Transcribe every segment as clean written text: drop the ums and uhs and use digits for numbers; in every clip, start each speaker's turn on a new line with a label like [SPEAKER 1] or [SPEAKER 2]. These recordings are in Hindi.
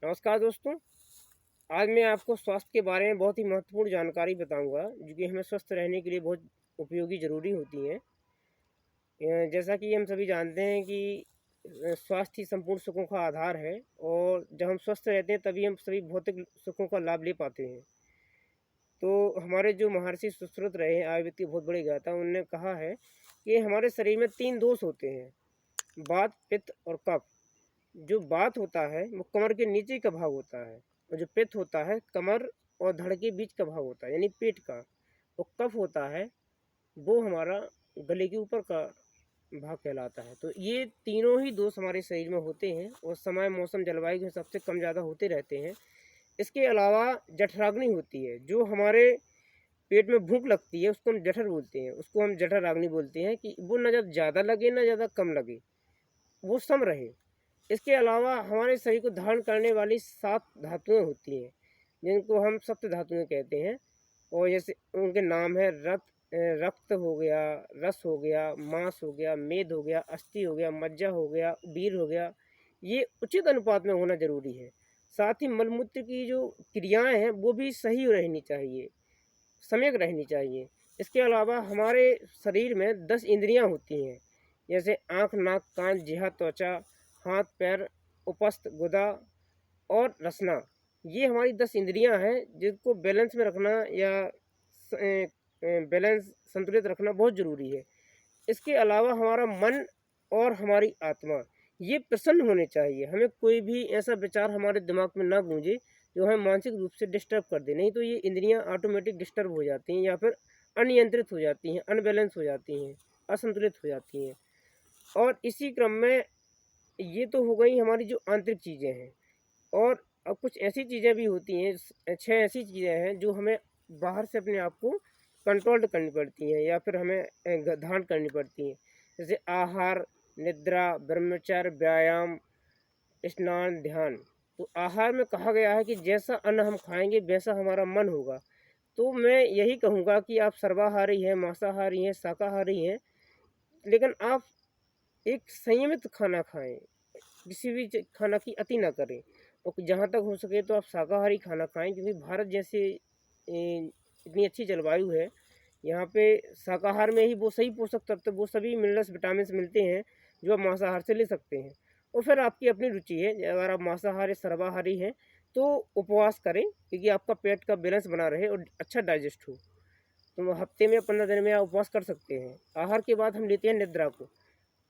[SPEAKER 1] नमस्कार दोस्तों। आज मैं आपको स्वास्थ्य के बारे में बहुत ही महत्वपूर्ण जानकारी बताऊंगा जो कि हमें स्वस्थ रहने के लिए बहुत उपयोगी ज़रूरी होती हैं। जैसा कि हम सभी जानते हैं कि स्वास्थ्य ही संपूर्ण सुखों का आधार है और जब हम स्वस्थ रहते हैं तभी हम सभी भौतिक सुखों का लाभ ले पाते हैं। तो हमारे जो महर्षि सुश्रुत रहे हैं, आयुर्वेद के बहुत बड़े ज्ञाता, उन्होंने कहा है कि हमारे शरीर में 3 दोष होते हैं: वात, पित्त और कफ। जो बात होता है वो कमर के नीचे का भाग होता है और जो पित्त होता है कमर और धड़ के बीच का भाग होता है यानी पेट का। और कफ होता है वो हमारा गले के ऊपर का भाग कहलाता है। तो ये तीनों ही दोष हमारे शरीर में होते हैं और समय, मौसम, जलवायु के हिसाब से कम ज़्यादा होते रहते हैं। इसके अलावा जठराग्नि होती है, जो हमारे पेट में भूख लगती है उसको हम जठर बोलते हैं, उसको हम जठराग्नि बोलते हैं कि वो ना ज़्यादा लगे ना ज़्यादा कम लगे, वो सम रहे। इसके अलावा हमारे शरीर को धारण करने वाली 7 धातुएं होती हैं जिनको हम सप्त धातुएं कहते हैं। और जैसे उनके नाम है रक्त हो गया, रस हो गया, मांस हो गया, मेद हो गया, अस्थि हो गया, मज्जा हो गया, वीर हो गया। ये उचित अनुपात में होना जरूरी है। साथ ही मलमूत्र की जो क्रियाएं हैं वो भी सही रहनी चाहिए, सम्यक रहनी चाहिए। इसके अलावा हमारे शरीर में 10 इंद्रियां होती हैं, जैसे आँख, नाक, कान, जिह्वा, त्वचा, हाथ, पैर, उपस्थ, गुदा और रसना। ये हमारी 10 इंद्रियां हैं जिनको बैलेंस में रखना या बैलेंस संतुलित रखना बहुत ज़रूरी है। इसके अलावा हमारा मन और हमारी आत्मा ये प्रसन्न होने चाहिए। हमें कोई भी ऐसा विचार हमारे दिमाग में ना गूंजे जो हमें मानसिक रूप से डिस्टर्ब कर दे, नहीं तो ये इंद्रियां ऑटोमेटिक डिस्टर्ब हो जाती हैं या फिर अनियंत्रित हो जाती हैं, अनबैलेंस हो जाती हैं, असंतुलित हो जाती हैं। और इसी क्रम में ये तो हो गई हमारी जो आंतरिक चीज़ें हैं। और अब कुछ ऐसी चीज़ें भी होती हैं, 6 ऐसी चीज़ें हैं जो हमें बाहर से अपने आप को कंट्रोल करनी पड़ती हैं या फिर हमें धारण करनी पड़ती हैं। जैसे आहार, निद्रा, ब्रह्मचर्य, व्यायाम, स्नान, ध्यान। तो आहार में कहा गया है कि जैसा अन्न हम खाएंगे वैसा हमारा मन होगा। तो मैं यही कहूँगा कि आप सर्वाहारी हैं, मांसाहारी हैं, शाकाहारी हैं, लेकिन आप एक संयमित खाना खाएं, किसी भी खाना की अति ना करें। और जहाँ तक हो सके तो आप शाकाहारी खाना खाएं, क्योंकि भारत जैसे इतनी अच्छी जलवायु है, यहाँ पे शाकाहार में ही वो सही पोषक तत्व, वो सभी मिनरल्स, विटामिन मिलते हैं जो आप मांसाहार से ले सकते हैं। और फिर आपकी अपनी रुचि है, अगर आप मांसाहारी, सर्वाहारी हैं तो उपवास करें, क्योंकि आपका पेट का बैलेंस बना रहे और अच्छा डाइजेस्ट हो। तो हफ्ते में 15 दिन में आप उपवास कर सकते हैं। आहार के बाद हम लेते हैं निद्रा को।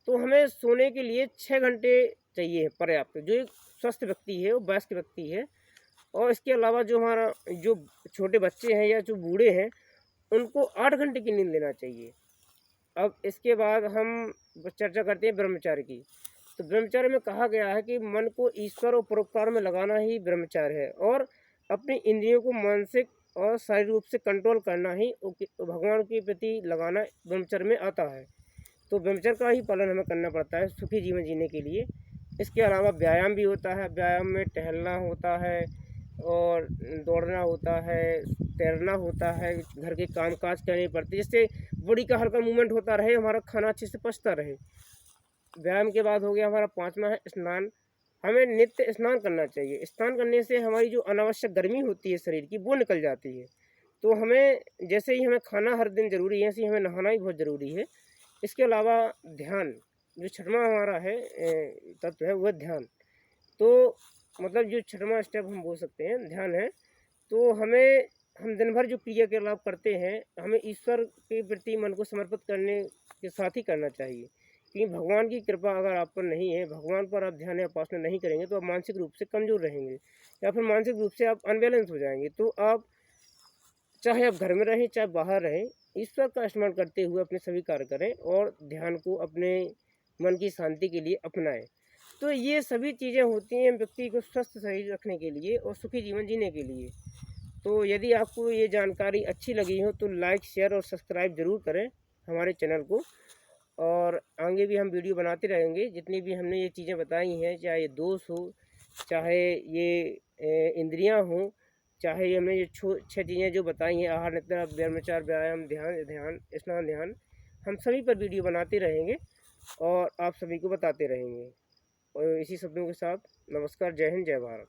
[SPEAKER 1] तो हमें सोने के लिए 6 घंटे चाहिए पर्याप्त, जो एक स्वस्थ व्यक्ति है, वो वयस्क व्यक्ति है। और इसके अलावा जो हमारा जो छोटे बच्चे हैं या जो बूढ़े हैं उनको 8 घंटे की नींद लेना चाहिए। अब इसके बाद हम चर्चा करते हैं ब्रह्मचार्य की। तो ब्रह्मचार्य में कहा गया है कि मन को ईश्वर और परोपकार में लगाना ही ब्रह्मचार्य है और अपनी इंद्रियों को मानसिक और शारीरिक रूप से कंट्रोल करना ही भगवान के प्रति लगाना ब्रह्मचर्य में आता है। तो ब्रह्मचर्य का ही पालन हमें करना पड़ता है सुखी जीवन जीने के लिए। इसके अलावा व्यायाम भी होता है। व्यायाम में टहलना होता है और दौड़ना होता है, तैरना होता है, घर के काम काज करने पड़ते हैं, जिससे बॉडी का हल्का मूवमेंट होता रहे, हमारा खाना अच्छे से पचता रहे। व्यायाम के बाद हो गया हमारा 5वां है स्नान। हमें नित्य स्नान करना चाहिए। स्नान करने से हमारी जो अनावश्यक गर्मी होती है शरीर की वो निकल जाती है। तो हमें जैसे ही हमें खाना हर दिन ज़रूरी है, ऐसे ही हमें नहाना ही बहुत ज़रूरी है। इसके अलावा ध्यान, जो 6वां हमारा है तत्व है, वह ध्यान। तो मतलब जो 6वां स्टेप हम बोल सकते हैं ध्यान है। तो हम दिन भर जो क्रियाकलाप करते हैं हमें ईश्वर के प्रति मन को समर्पित करने के साथ ही करना चाहिए, क्योंकि भगवान की कृपा अगर आप पर नहीं है, भगवान पर आप ध्यान या उपासना नहीं करेंगे तो आप मानसिक रूप से कमज़ोर रहेंगे या फिर मानसिक रूप से आप अनबैलेंस हो जाएंगे। तो आप चाहे आप घर में रहें चाहे बाहर रहें, ईश्वर का स्मरण करते हुए अपने सभी कार्य करें और ध्यान को अपने मन की शांति के लिए अपनाएं। तो ये सभी चीज़ें होती हैं व्यक्ति को स्वस्थ शरीर रखने के लिए और सुखी जीवन जीने के लिए। तो यदि आपको ये जानकारी अच्छी लगी हो तो लाइक, शेयर और सब्सक्राइब ज़रूर करें हमारे चैनल को। और आगे भी हम वीडियो बनाते रहेंगे। जितनी भी हमने ये चीज़ें बताई हैं, चाहे ये दोष हो, चाहे ये इंद्रियां हों, चाहे ये हमने ये 6 चीज़ें जो बताई हैं, आहार, निद्रा, ब्रह्मचार्य, व्यायाम, ध्यान, स्नान, ध्यान, हम सभी पर वीडियो बनाते रहेंगे और आप सभी को बताते रहेंगे। और इसी शब्दों के साथ नमस्कार, जय हिंद, जय भारत।